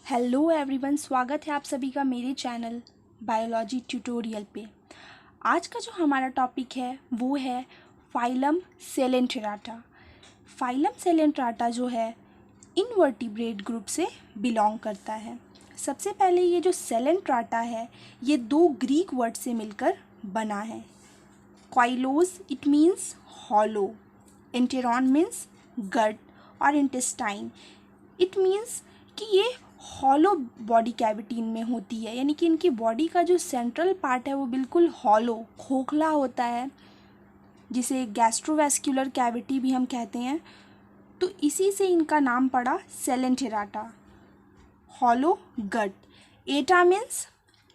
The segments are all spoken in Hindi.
हेलो एवरीवन, स्वागत है आप सभी का मेरे चैनल बायोलॉजी ट्यूटोरियल पे। आज का जो हमारा टॉपिक है वो है फाइलम सेलेंटेराटा। फाइलम सेलेंटेराटा जो है इनवर्टिब्रेट ग्रुप से बिलोंग करता है। सबसे पहले ये जो सेलेंटेराटा है ये दो ग्रीक वर्ड से मिलकर बना है। कॉइलोस इट मीन्स हॉलो, एंटेरॉन मीन्स गट और इंटेस्टाइन इट मीन्स कि ये हॉलो बॉडी कैविटी इनमें होती है, यानी कि इनकी बॉडी का जो सेंट्रल पार्ट है वो बिल्कुल हॉलो खोखला होता है, जिसे गैस्ट्रोवैस्कुलर कैविटी भी हम कहते हैं। तो इसी से इनका नाम पड़ा सेलेंटेराटा, हॉलो गट। एटा मीन्स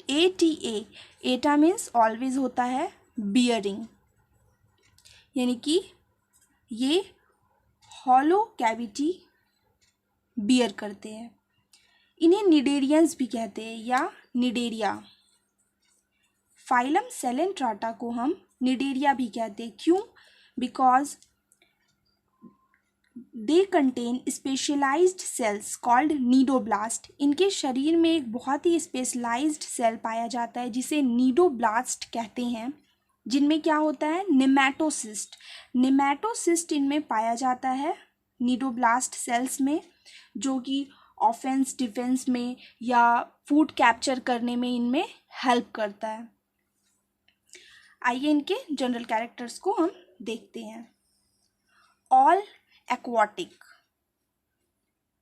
ATA, एटा मीन्स ऑलवेज होता है बियरिंग, यानी कि ये हॉलो कैविटी बियर करते हैं। इन्हें निडेरियंस भी कहते हैं या निडेरिया। फाइलम सेलेंट्राटा को हम निडेरिया भी कहते हैं। क्यों? Because they contain specialized cells called cnidoblast. इनके शरीर में एक बहुत ही स्पेशलाइज्ड सेल पाया जाता है जिसे नीडोब्लास्ट कहते हैं, जिनमें क्या होता है निमैटोसिस्ट। निमैटोसिस्ट इनमें पाया जाता है नीडोब्लास्ट सेल्स में, जो कि ऑफेंस डिफेंस में या फूड कैप्चर करने में इनमें हेल्प करता है। आइए इनके जनरल कैरेक्टर्स को हम देखते हैं। All aquatic,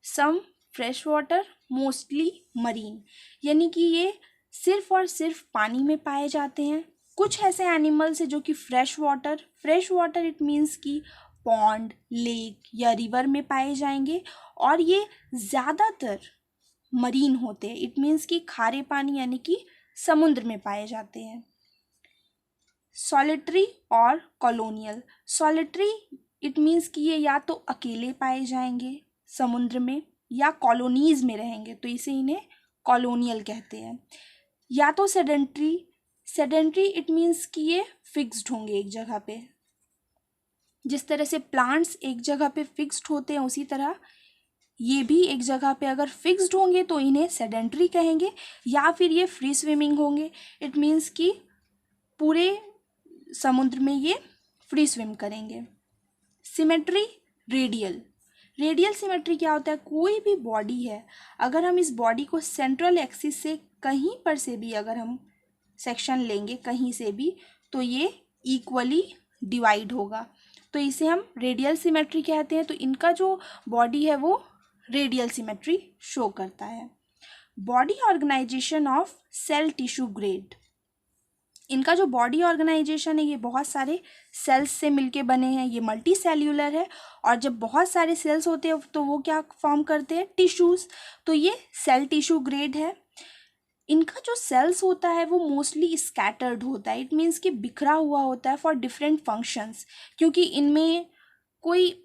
some fresh water, mostly marine, यानी कि ये सिर्फ और सिर्फ पानी में पाए जाते हैं। कुछ ऐसे एनिमल्स हैं जो कि फ्रेश वाटर इट मीन्स कि पॉन्ड, लेक या रिवर में पाए जाएंगे, और ये ज़्यादातर मरीन होते हैं, इट मीन्स कि खारे पानी यानी कि समुद्र में पाए जाते हैं। सॉलिटरी और कॉलोनियल, सॉलिटरी इट मीन्स कि ये या तो अकेले पाए जाएंगे समुद्र में या कॉलोनीज में रहेंगे, तो इसे इन्हें कॉलोनियल कहते हैं। या तो सेडेंट्री इट मीन्स कि ये फिक्स्ड होंगे एक जगह पे। जिस तरह से प्लांट्स एक जगह पे फिक्स्ड होते हैं उसी तरह ये भी एक जगह पे अगर फिक्स्ड होंगे तो इन्हें सेडेंट्री कहेंगे। या फिर ये फ्री स्विमिंग होंगे, इट मीन्स कि पूरे समुद्र में ये फ्री स्विम करेंगे। सिमेट्री रेडियल सिमेट्री क्या होता है? कोई भी बॉडी है, अगर हम इस बॉडी को सेंट्रल एक्सिस से कहीं पर से भी अगर हम सेक्शन लेंगे कहीं से भी, तो ये इक्वली डिवाइड होगा, तो इसे हम रेडियल सिमेट्री कहते हैं। तो इनका जो बॉडी है वो रेडियल सिमेट्री शो करता है। Body organisation of cell tissue grade, इनका जो बॉडी ऑर्गेनाइजेशन है ये बहुत सारे सेल्स से मिलके बने हैं, ये मल्टी सेल्यूलर है, और जब बहुत सारे सेल्स होते हैं तो वो क्या फॉर्म करते हैं? टिश्यूज़, तो ये सेल टिश्यू ग्रेड है। इनका जो सेल्स होता है वो मोस्टली स्कैटर्ड होता है, इट मीन्स कि बिखरा हुआ होता है फॉर डिफरेंट फंक्शंस, क्योंकि इनमें कोई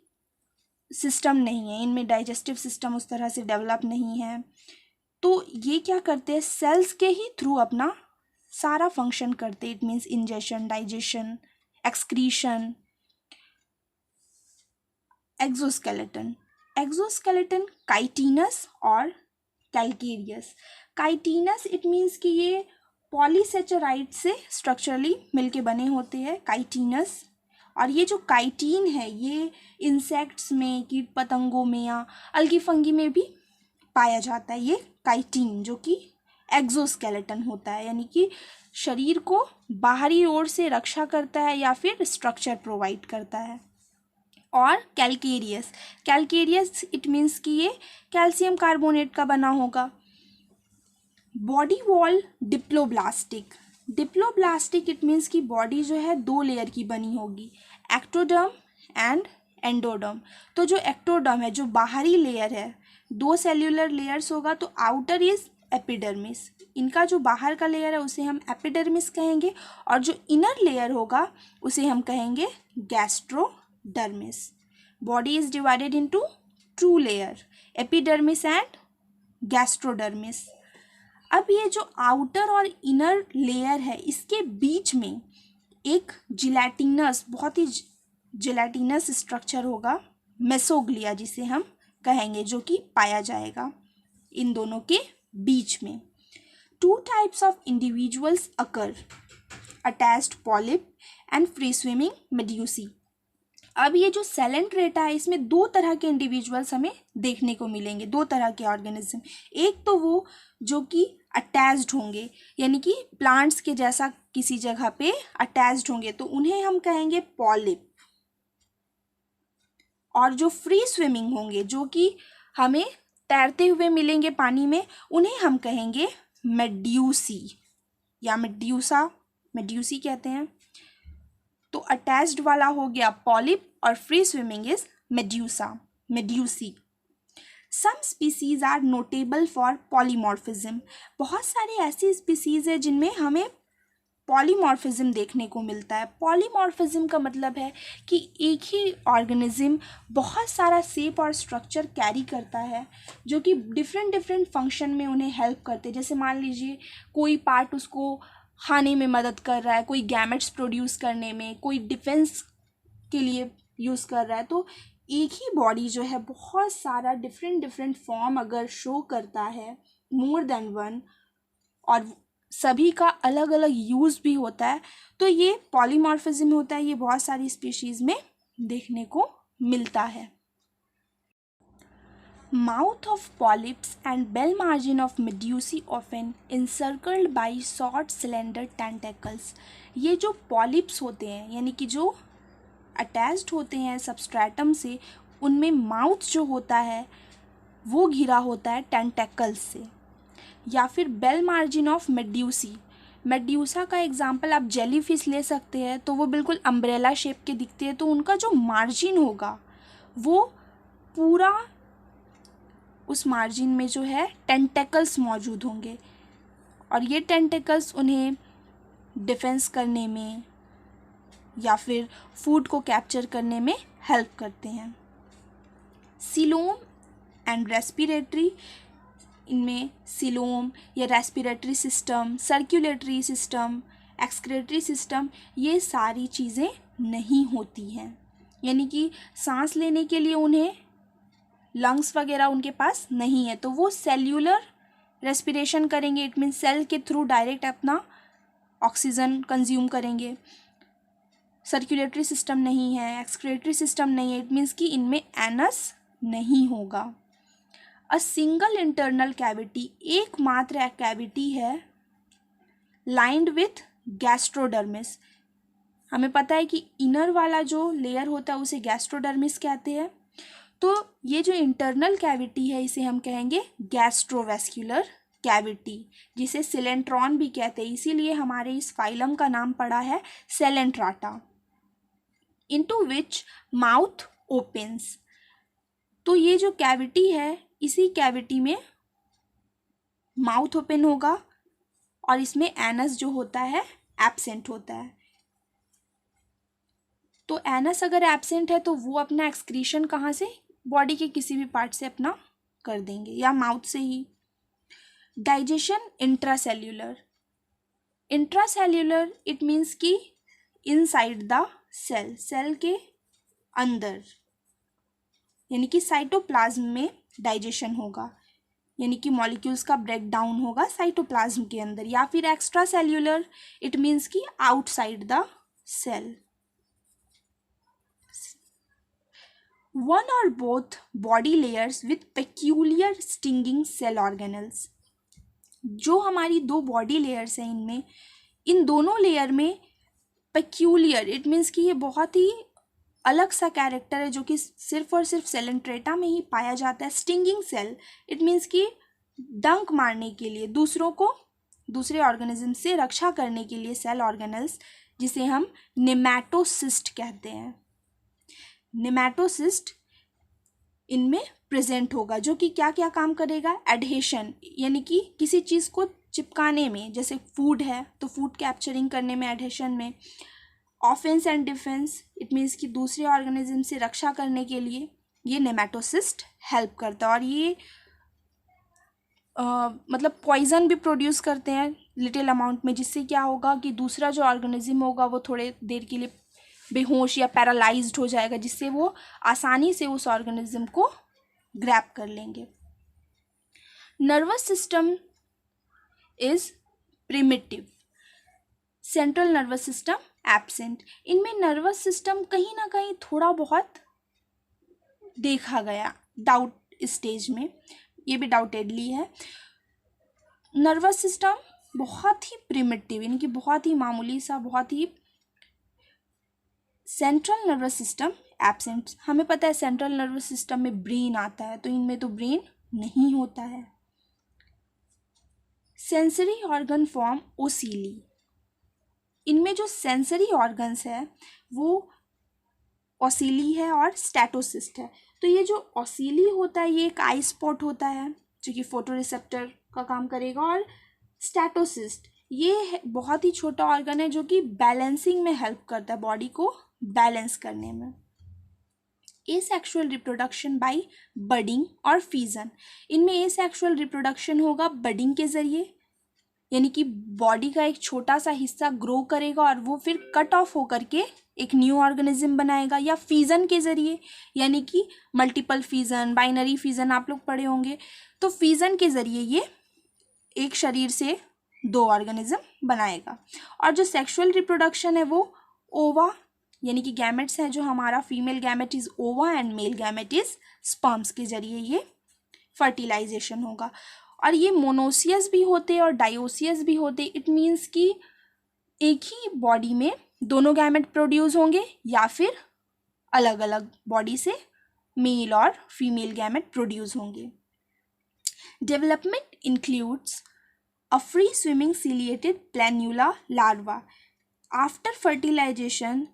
सिस्टम नहीं है, इनमें डाइजेस्टिव सिस्टम उस तरह से डेवलप नहीं है। तो ये क्या करते हैं? सेल्स के ही थ्रू अपना सारा फंक्शन करते हैं, it means ingestion, digestion, excretion. Exoskeleton chitinous और कैल्केरियस। काइटिनस इट मीन्स कि ये पॉलीसेचराइड से स्ट्रक्चरली मिलके बने होते हैं, काइटिनस। और ये जो काइटिन है ये इंसेक्ट्स में, कीट पतंगों में या अलगी फंगी में भी पाया जाता है, ये काइटिन जो कि एक्सोस्केलेटन होता है, यानी कि शरीर को बाहरी ओर से रक्षा करता है या फिर स्ट्रक्चर प्रोवाइड करता है। और कैल्केरियस इट मीन्स कि ये कैल्शियम कार्बोनेट का बना होगा। Body wall diploblastic it means कि बॉडी जो है दो लेयर की बनी होगी, एक्टोडर्म एंड एंडोडर्म। तो जो एक्टोडर्म है, जो बाहरी लेयर है, दो सेल्यूलर लेयर्स होगा, तो आउटर इज एपिडर्मिस। इनका जो बाहर का लेयर है उसे हम एपिडर्मिस कहेंगे, और जो इनर लेयर होगा उसे हम कहेंगे gastrodermis. Body is divided into two layer, epidermis and gastrodermis. अब ये जो आउटर और इनर लेयर है इसके बीच में एक जिलेटिनस, बहुत ही जिलेटिनस स्ट्रक्चर होगा, मेसोग्लिया जिसे हम कहेंगे, जो कि पाया जाएगा। इन दोनों के बीच में। 2 types of individuals occur, attached polyp and free swimming medusae. अब ये जो सेलेंट्रेटा है इसमें 2 तरह के इंडिविजुअल्स हमें देखने को मिलेंगे, 2 तरह के ऑर्गेनिज्म। एक तो वो जो कि अटैच्ड होंगे, यानी कि प्लांट्स के जैसा किसी जगह पे अटैच्ड होंगे, तो उन्हें हम कहेंगे पॉलिप। और जो फ्री स्विमिंग होंगे, जो कि हमें तैरते हुए मिलेंगे पानी में, उन्हें हम कहेंगे मेड्यूसी या मेड्यूसा, मेड्यूसी कहते हैं। तो अटैच्ड वाला हो गया पॉलिप और free swimming is medusa, medusae. Some species are notable for polymorphism. बहुत सारी ऐसी स्पीसीज है जिनमें हमें पॉलीमॉर्फिज्म देखने को मिलता है। पॉलीमॉर्फिज्म का मतलब है कि एक ही ऑर्गेनिज्म बहुत सारा शेप और स्ट्रक्चर कैरी करता है, जो कि डिफरेंट डिफरेंट फंक्शन में उन्हें हेल्प करते हैं। जैसे मान लीजिए कोई पार्ट उसको खाने में मदद कर रहा है, कोई गैमेट्स प्रोड्यूस करने में, कोई डिफेंस के लिए यूज़ कर रहा है। तो एक ही बॉडी जो है बहुत सारा डिफरेंट डिफरेंट फॉर्म अगर शो करता है, मोर देन वन, और सभी का अलग अलग यूज़ भी होता है, तो ये पॉलीमॉर्फिज्म होता है। ये बहुत सारी स्पीशीज़ में देखने को मिलता है। Mouth of polyps and bell margin of medusae often encircled by short slender tentacles। ये जो पॉलिप्स होते हैं, यानी कि जो अटैच्ड होते हैं सबस्ट्रेटम से, उनमें माउथ जो होता है वो घिरा होता है टेंटेकल्स से। या फिर bell margin of medusae, medusa का एग्जाम्पल आप जेलीफिश ले सकते हैं। तो वो बिल्कुल अम्ब्रेला शेप के दिखते हैं, तो उनका जो मार्जिन होगा वो पूरा, उस मार्जिन में जो है टेंटेकल्स मौजूद होंगे, और ये टेंटेकल्स उन्हें डिफेंस करने में या फिर फूड को कैप्चर करने में हेल्प करते हैं। सिलोम एंड रेस्पिरेटरी, इनमें सिलोम या respiratory system, circulatory system, excretory system, ये सारी चीज़ें नहीं होती हैं। यानी कि सांस लेने के लिए उन्हें लंग्स वगैरह उनके पास नहीं है, तो वो सेल्यूलर रेस्पिरेशन करेंगे। इट मीन्स सेल के थ्रू डायरेक्ट अपना ऑक्सीजन कंज्यूम करेंगे। सर्कुलेटरी सिस्टम नहीं है, एक्सक्रेटरी सिस्टम नहीं है, इट मीन्स कि इनमें एनस नहीं होगा। अ सिंगल इंटरनल कैविटी, एकमात्र कैविटी है लाइंड विथ गैस्ट्रोडर्मिस। हमें पता है कि इनर वाला जो लेयर होता है उसे गैस्ट्रोडर्मिस कहते हैं। तो ये जो इंटरनल कैविटी है इसे हम कहेंगे गैस्ट्रोवेस्क्युलर कैविटी, जिसे सिलेंट्रॉन भी कहते हैं। इसीलिए हमारे इस फाइलम का नाम पड़ा है सेलेंट्राटा। इनटू विच माउथ ओपन्स, तो ये जो कैविटी है इसी कैविटी में माउथ ओपन होगा और इसमें एनस जो होता है एब्सेंट होता है। तो एनस अगर एब्सेंट है तो वो अपना एक्सक्रीशन कहाँ से, बॉडी के किसी भी पार्ट से अपना कर देंगे या माउथ से ही। Digestion intracellular, intracellular it means कि इनसाइड द सेल, सेल के अंदर, यानी कि साइटोप्लाज्म में डाइजेशन होगा, यानी कि मॉलिक्यूल्स का ब्रेक डाउन होगा साइटोप्लाज्म के अंदर। या फिर एक्स्ट्रा सेल्यूलर इट मीन्स कि आउटसाइड द सेल। वन और both body layers with peculiar stinging cell organelles, जो हमारी 2 बॉडी लेयर्स हैं इनमें, इन दोनों लेयर में पेक्यूलियर इट मीन्स कि ये बहुत ही अलग सा कैरेक्टर है जो कि सिर्फ और सिर्फ सेलेंट्रेटा में ही पाया जाता है। स्टिंगिंग सेल इट मीन्स कि डंक मारने के लिए, दूसरों को, दूसरे ऑर्गेनिज्म से रक्षा करने के लिए सेल ऑर्गेनल्स, जिसे हम नेमैटोसिस्ट कहते हैं। नेमैटोसिस्ट इनमें प्रेजेंट होगा, जो कि क्या क्या काम करेगा, एडहेशन, यानी कि किसी चीज़ को चिपकाने में, जैसे फूड है तो फूड कैप्चरिंग करने में, एडहेशन में। Offence and defence it means कि दूसरे ऑर्गेनिज्म से रक्षा करने के लिए ये नेमैटोसिस्ट हेल्प करता है। और ये मतलब पॉइजन भी प्रोड्यूस करते हैं लिटिल अमाउंट में, जिससे क्या होगा कि दूसरा जो ऑर्गेनिज्म होगा वो थोड़े देर के लिए बेहोश या पैरालाइज्ड हो जाएगा, जिससे वो आसानी से उस ऑर्गेनिज्म को ग्रैब कर लेंगे। Nervous system is primitive, central nervous system absent. इनमें नर्वस सिस्टम कहीं ना कहीं थोड़ा बहुत देखा गया डाउट स्टेज में, ये भी डाउटेडली है। नर्वस सिस्टम बहुत ही प्रिमिटिव, इनकी बहुत ही मामूली सा, बहुत ही। सेंट्रल नर्वस सिस्टम एब्सेंट, हमें पता है सेंट्रल नर्वस सिस्टम में ब्रेन आता है, तो इनमें तो ब्रेन नहीं होता है। सेंसरी ऑर्गन फॉर्म ओसीली, इनमें जो सेंसरी ऑर्गन्स है वो ओसीली है और स्टैटोसिस्ट है। तो ये जो ओसीली होता है ये एक आई स्पॉट होता है जो कि फोटो रिसेप्टर का काम करेगा, और स्टैटोसिस्ट ये बहुत ही छोटा ऑर्गन है जो कि बैलेंसिंग में हेल्प करता है, बॉडी को बैलेंस करने में। एसेक्सुअल रिप्रोडक्शन बाय बडिंग और फीजन, इनमें एसेक्सुअल रिप्रोडक्शन होगा बडिंग के जरिए, यानी कि बॉडी का एक छोटा सा हिस्सा ग्रो करेगा और वो फिर कट ऑफ होकर के एक न्यू ऑर्गेनिज्म बनाएगा, या फीजन के जरिए, यानी कि मल्टीपल फीजन, बाइनरी फीजन आप लोग पढ़े होंगे। तो फीजन के जरिए ये एक शरीर से दो ऑर्गेनिज्म बनाएगा। और जो सेक्सुअल रिप्रोडक्शन है वो ओवा, यानी कि गैमेट्स है जो हमारा, फीमेल गैमेट इज ओवा and male gamete is sperms के जरिए ये फर्टिलाइजेशन होगा। और ये मोनोसियस भी होते और डायोसियस भी होते, इट मीन्स कि एक ही बॉडी में दोनों गैमेट प्रोड्यूस होंगे या फिर अलग अलग बॉडी से मेल और फीमेल गैमेट प्रोड्यूस होंगे। Development includes a free swimming ciliated planula larva. After fertilisation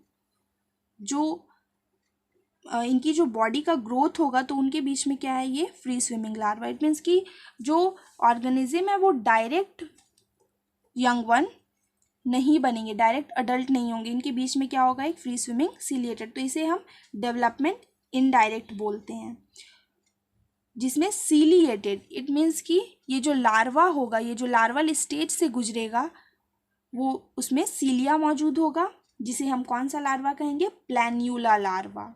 जो इनकी जो बॉडी का ग्रोथ होगा तो उनके बीच में क्या है, ये free swimming larva. It means कि जो ऑर्गेनिज्म है वो डायरेक्ट यंग वन नहीं बनेंगे, डायरेक्ट अडल्ट नहीं होंगे, इनके बीच में क्या होगा, एक फ्री स्विमिंग सिलिएटेड। तो इसे हम डेवलपमेंट इनडायरेक्ट बोलते हैं, जिसमें सिलिएटेड इट मीन्स कि ये जो लार्वा होगा, ये जो लार्वल स्टेज से गुजरेगा वो उसमें सीलिया मौजूद होगा, जिसे हम कौन सा लार्वा कहेंगे, प्लैन्यूला larva.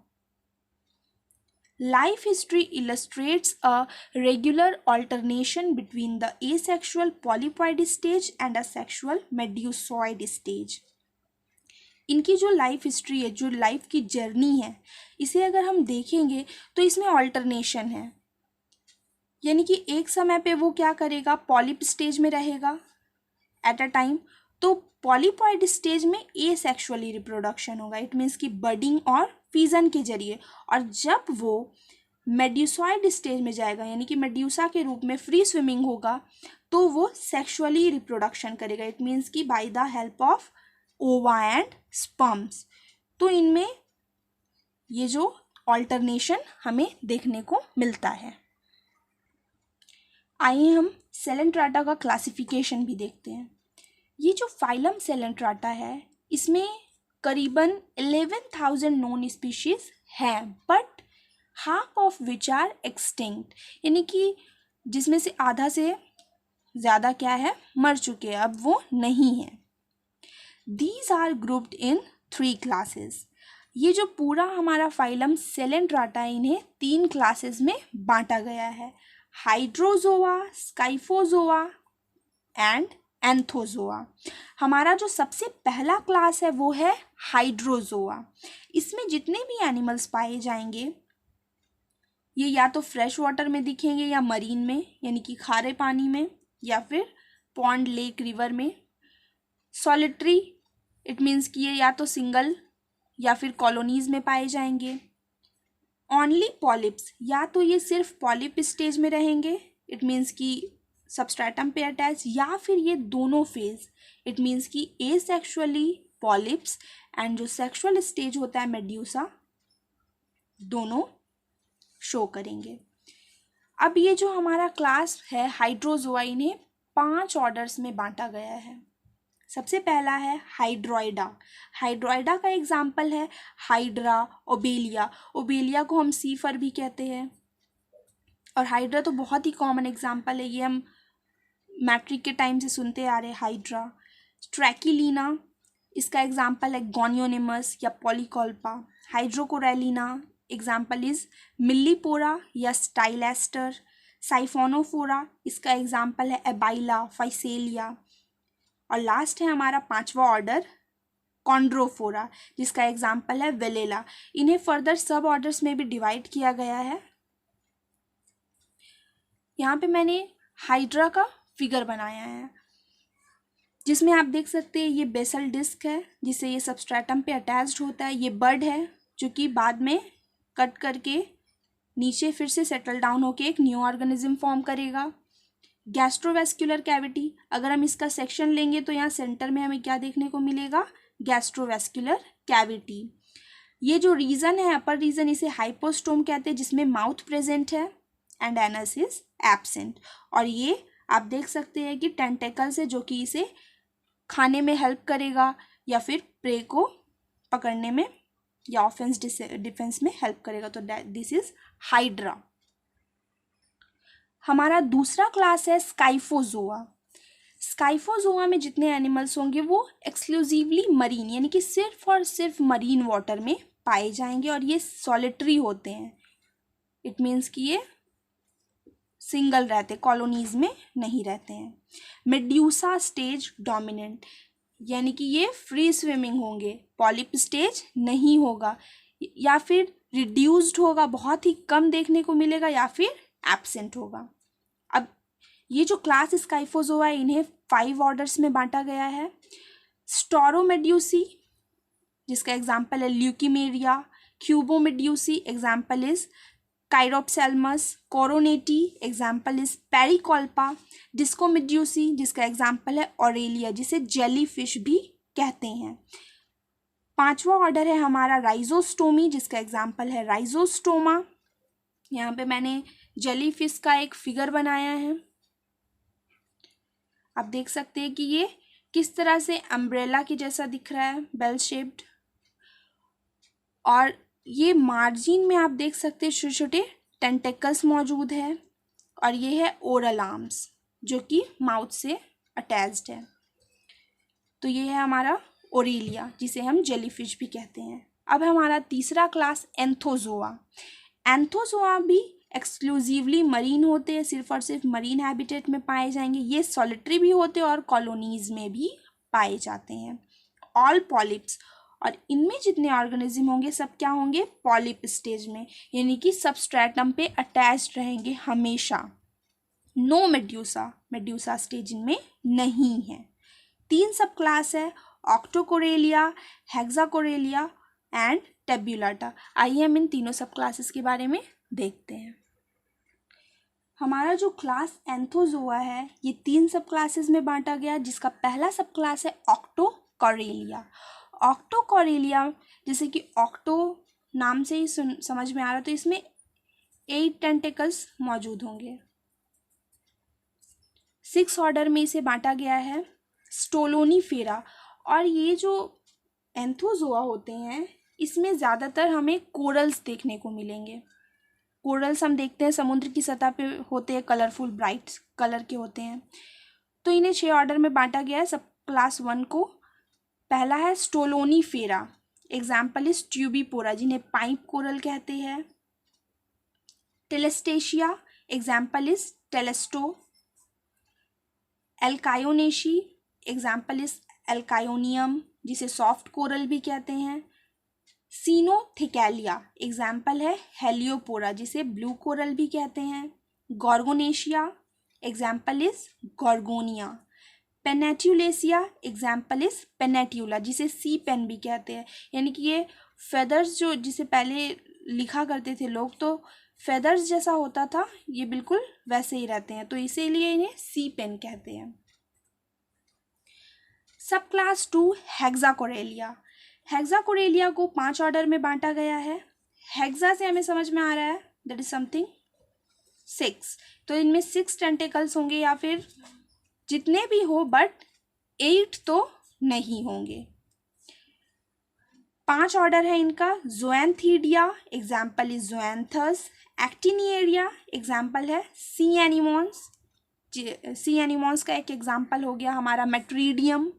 Life history illustrates a regular alternation between the asexual polypoid stage and a sexual medusoid stage. इनकी जो लाइफ हिस्ट्री है, जो लाइफ की जर्नी है, इसे अगर हम देखेंगे तो इसमें ऑल्टरनेशन है, यानी कि एक समय पे वो क्या करेगा, पॉलिप स्टेज में रहेगा एट अ टाइम, तो पॉलीपॉइड स्टेज में एसेक्सुअली रिप्रोडक्शन होगा, इट मीन्स कि बडिंग और फीजन के जरिए। और जब वो मेड्यूसॉइड स्टेज में जाएगा, यानी कि मेड्यूसा के रूप में फ्री स्विमिंग होगा, तो वो सेक्सुअली रिप्रोडक्शन करेगा, इट मीन्स कि बाय द हेल्प ऑफ ओवा एंड स्पर्म्स। तो इनमें ये जो ऑल्टरनेशन हमें देखने को मिलता है। आइए हम सेलेंट्राटा का क्लासिफिकेशन भी देखते हैं। ये जो फाइलम सेलेंट्राटा है इसमें करीबन 11,000 नोन स्पीशीज हैं, but half of which are extinct, यानी कि जिसमें से आधा से ज़्यादा क्या है, मर चुके हैं, अब वो नहीं है। These are grouped in 3 classes. ये जो पूरा हमारा फाइलम सेलेंट्राटा है इन्हें 3 क्लासेस में बांटा गया है, हाइड्रोजोआ, स्काइफोजोआ एंड एंथोजोआ। हमारा जो सबसे पहला क्लास है वो है हाइड्रोजोआ। इसमें जितने भी एनिमल्स पाए जाएंगे ये या तो फ्रेश वाटर में दिखेंगे या मरीन में, यानी कि खारे पानी में, या फिर पॉन्ड, लेक, रिवर में। सॉलिटरी इट मीन्स कि ये या तो सिंगल या फिर कॉलोनीज में पाए जाएंगे। ओनली पॉलिप्स, या तो ये सिर्फ पॉलिप स्टेज में रहेंगे, इट मीन्स कि सबस्ट्रेटम पे अटैच, या फिर ये दोनों फेज, इट मीन्स कि एसेक्सुअली पॉलिप्स एंड जो सेक्सुअल स्टेज होता है मेड्यूसा, दोनों शो करेंगे। अब ये जो हमारा क्लास है हाइड्रोजोआ, इन्हें 5 ऑर्डर्स में बांटा गया है। सबसे पहला है हाइड्रोइडा। हाइड्रोइडा का एग्जाम्पल है हाइड्रा, ओबेलिया। ओबेलिया को हम सीफर भी कहते हैं, और हाइड्रा तो बहुत ही कॉमन एग्जाम्पल है, ये हम मैट्रिक के टाइम से सुनते आ रहे। हाइड्रा। ट्रैकिलीना, इसका एग्जाम्पल है गोनियोनिमस या पॉलीकॉल्पा। हाइड्रोकोरेलिना एग्जाम्पल इज मिल्लीपोरा या स्टाइलेस्टर। साइफोनोफोरा, इसका एग्जाम्पल है एबाइला, फाइसेलिया। और लास्ट है हमारा 5वां ऑर्डर कॉन्ड्रोफोरा, जिसका एग्जाम्पल है वेलेला। इन्हें फर्दर सब ऑर्डर्स में भी डिवाइड किया गया है। यहाँ पे मैंने हाइड्रा का फिगर बनाया है, जिसमें आप देख सकते हैं ये बेसल डिस्क है जिससे ये सबस्ट्रेटम पे अटैच्ड होता है। ये बड है जो कि बाद में कट करके नीचे फिर से सेटल डाउन होके एक न्यू ऑर्गेनिज्म फॉर्म करेगा। गैस्ट्रोवेस्कुलर कैविटी, अगर हम इसका सेक्शन लेंगे तो यहाँ सेंटर में हमें क्या देखने को मिलेगा, गैस्ट्रोवेस्कुलर कैविटी। ये जो रीजन है, अपर रीजन, इसे हाइपोस्टोम कहते हैं, जिसमें माउथ प्रेजेंट है एंड एनस इज एब्सेंट। और ये आप देख सकते हैं कि टेंटेकल्स है जो कि इसे खाने में हेल्प करेगा या फिर प्रे को पकड़ने में या ऑफेंस डिफेंस में हेल्प करेगा। तो दिस इज हाइड्रा। हमारा दूसरा क्लास है स्काइफोजोआ। स्काइफोजोआ में जितने एनिमल्स होंगे वो एक्सक्लूसिवली मरीन, यानी कि सिर्फ और सिर्फ मरीन वाटर में पाए जाएंगे और ये सॉलिटरी होते हैं। इट मीन्स कि ये सिंगल रहते, कॉलोनीज में नहीं रहते हैं। मेड्यूसा स्टेज डोमिनेंट, यानी कि ये फ्री स्विमिंग होंगे, पॉलिप स्टेज नहीं होगा, या फिर रिड्यूस्ड होगा, बहुत ही कम देखने को मिलेगा, या फिर एब्सेंट होगा। अब ये जो क्लास स्काइफोजोआ है इन्हें 5 ऑर्डर्स में बांटा गया है। स्टोरोमेड्यूसी, जिसका एग्जाम्पल है Lucernaria. Cubomedusae, example is Chiropsalmus. Coronatae, example is Pericolpa. Discomedusae, जिसका एग्जाम्पल है ऑरेलिया, जिसे जेली फिश भी कहते हैं। 5वां ऑर्डर है हमारा राइजोस्टोमी, जिसका एग्जाम्पल है राइजोस्टोमा। यहाँ पे मैंने जेली फिश का एक फिगर बनाया है, आप देख सकते हैं कि ये किस तरह से अम्ब्रेला की जैसा दिख रहा है, बेल शेप्ड। और ये मार्जिन में आप देख सकते हैं छोटे छोटे टेंटेकल्स मौजूद है। और ये है ओरल आर्म्स जो कि माउथ से अटैच्ड है। तो ये है हमारा ओरेलिया, जिसे हम जेलीफिश भी कहते हैं। अब हमारा तीसरा क्लास एंथोजोआ। एंथोजोआ भी एक्सक्लूसिवली मरीन होते हैं, सिर्फ और सिर्फ मरीन हैबिटेट में पाए जाएंगे। ये सॉलिटरी भी होते हैं और कॉलोनीज में भी पाए जाते हैं। ऑल पॉलिप्स, और इनमें जितने ऑर्गेनिज्म होंगे सब क्या होंगे, पॉलिप स्टेज में, यानी कि सबस्ट्रेटम पे अटैच्ड रहेंगे हमेशा। नो मेड्यूसा, मेड्यूसा स्टेज इनमें नहीं है। 3 सब क्लास है, ऑक्टोकोरेलिया, हेक्साकोरेलिया एंड टेब्यूलाटा। आइए हम इन तीनों सब क्लासेस के बारे में देखते हैं। हमारा जो क्लास एंथोजोआ है ये 3 सब क्लासेस में बांटा गया, जिसका पहला सब क्लास है ऑक्टोकोरेलिया। ऑक्टोकोरेलिया, जैसे कि ऑक्टो नाम से ही समझ में आ रहा, तो इसमें 8 टेंटेकल्स मौजूद होंगे। 6 ऑर्डर में इसे बांटा गया है। स्टोलोनीफेरा, और ये जो एंथोजोआ होते हैं इसमें ज़्यादातर हमें कोरल्स देखने को मिलेंगे। कोरल्स हम देखते हैं समुद्र की सतह पे होते हैं, कलरफुल ब्राइट कलर के होते हैं। तो इन्हें 6 ऑर्डर में बांटा गया है सब क्लास 1 को। पहला है स्टोलोनीफेरा, एग्जाम्पल इज ट्यूबीपोरा, जिन्हें पाइप कोरल कहते हैं। Telestacea, example is Telesto. Alcyonacea, example is Alcyonium, जिसे सॉफ्ट कोरल भी कहते हैं। सीनोथिकैलिया, एग्जाम्पल है हेलियोपोरा, जिसे ब्लू कोरल भी कहते हैं। Gorgonacea, example is Gorgonia. Pennatulacea, example is Pennatula, जिसे सी पेन भी कहते हैं। यानी कि ये फेदर्स जो जिसे पहले लिखा करते थे लोग, तो फेदर्स जैसा होता था, ये बिल्कुल वैसे ही रहते हैं, तो इसीलिए इन्हें सी पेन कहते हैं। सब क्लास 2 हेक्साकोरेलिया। हेक्साकोरेलिया को 5 ऑर्डर में बांटा गया है। हेक्सा से हमें समझ में आ रहा है दैट इज समथिंग 6, तो इनमें 6 टेंटेकल्स होंगे या फिर जितने भी हो, बट 8 तो नहीं होंगे। 5 ऑर्डर है इनका। ज़ोएंथीडिया, एग्जाम्पल इज ज़ोएंथस। एक्टिनिएरिया, एग्जाम्पल है सी एनिमोन्स। सी एनिमोन्स का एक एग्जाम्पल हो गया हमारा Metridium.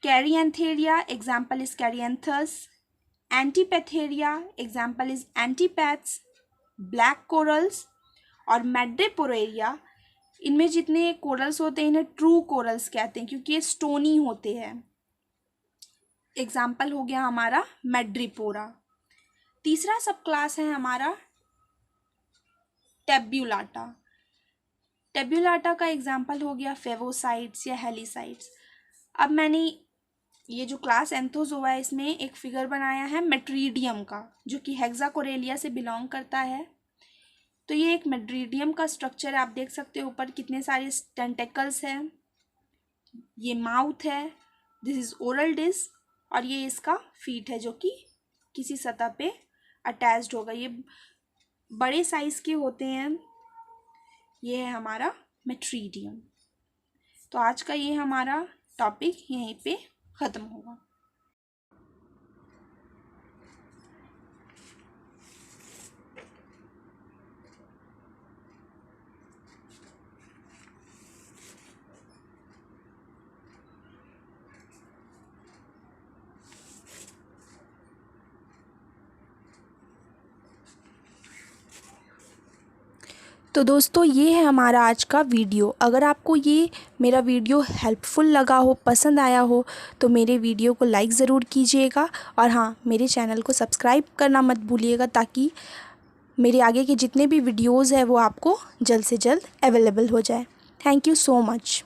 Ceriantharia, example is Cerianthus. Antipatharia, example is Antipathes. Black corals, और मैड्रिपोरेरिया, इनमें जितने कोरल्स होते हैं इन्हें ट्रू कोरल्स कहते हैं क्योंकि ये स्टोनी होते हैं। एग्जाम्पल हो गया हमारा मैड्रिपोरा। तीसरा सब क्लास है हमारा टेब्यूलाटा। टेब्यूलाटा का एग्जाम्पल हो गया फेवोसाइट्स या हेलिसाइट्स। अब मैंने ये जो क्लास एंथोजोआ है इसमें एक फिगर बनाया है मेट्रीडियम का, जो कि हेक्साकोरेलिया से बिलोंग करता है। तो ये एक मेट्रीडियम का स्ट्रक्चर है, आप देख सकते हो ऊपर कितने सारे टेंटेकल्स हैं। ये माउथ है, दिस इज ओरल डिस्क, और ये इसका फीट है जो कि किसी सतह पे अटैच्ड होगा। ये बड़े साइज के होते हैं। ये है हमारा मेट्रीडियम। तो आज का ये हमारा टॉपिक यहीं पे ख़त्म होगा। तो दोस्तों ये है हमारा आज का वीडियो। अगर आपको ये मेरा वीडियो हेल्पफुल लगा हो, पसंद आया हो, तो मेरे वीडियो को लाइक ज़रूर कीजिएगा। और हाँ, मेरे चैनल को सब्सक्राइब करना मत भूलिएगा ताकि मेरे आगे के जितने भी वीडियोज़ हैं वो आपको जल्द से जल्द अवेलेबल हो जाए। Thank you so much.